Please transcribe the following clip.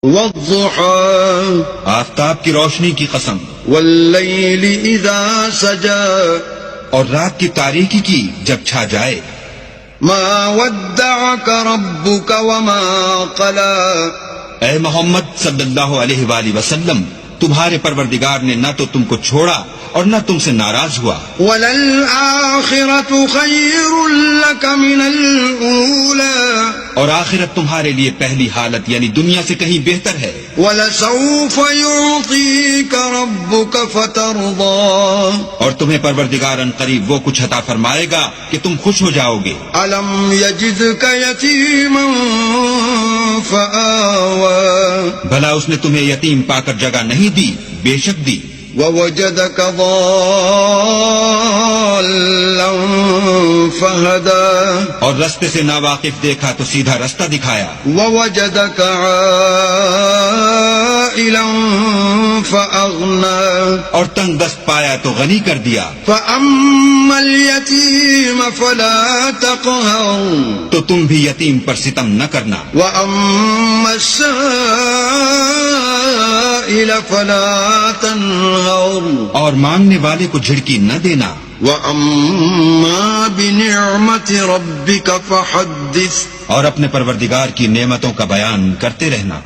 والضحى آفتاب کی روشنی کی قسم، والليل إذا سجى اور رات کی تاریکی کی جب چھا جائے. ما ودعك ربك وما قلى اے محمد صلی اللہ علیہ وآلہ وسلم، تمہارے پروردگار نے نہ تو تم کو چھوڑا اور نہ تم سے ناراض ہوا. وَلَلْآخِرَةُ خَيْرٌ لَكَ مِنَ الْأُولَى اور آخرت تمہارے لیے پہلی حالت یعنی دنیا سے کہیں بہتر ہے. وَلَسَوْفَ يُعْطِيكَ رَبُّكَ فَتَرْضَى اور تمہیں پروردگار ان قریب وہ کچھ عطا فرمائے گا کہ تم خوش ہو جاؤ گے. أَلَمْ يَجِدْكَ يَتِيمًا فَآوَى بھلا اس نے تمہیں یتیم پا کر جگہ نہیں دی؟ بے شک دی. وَوَجَدَكَ ضَالًّا فَهَدَى اور رستے سے ناواقف دیکھا تو سیدھا رستہ دکھایا. وَوَجَدَكَ عَائِلًا فَأَغْنَى اور تنگ دست پایا تو غنی کر دیا. فَأَمَّا الْيَتِيمَ فَلَا تَقْهَرْ تو تم بھی یتیم پر ستم نہ کرنا. وَأَمَّا السَّائِلَ فَلَا تَنْهَرْ اور مانگنے والے کو جھڑکی نہ دینا. وَأَمَّا بِنِعْمَةِ رَبِّكَ فَحَدِّثْ اور اپنے پروردگار کی نعمتوں کا بیان کرتے رہنا.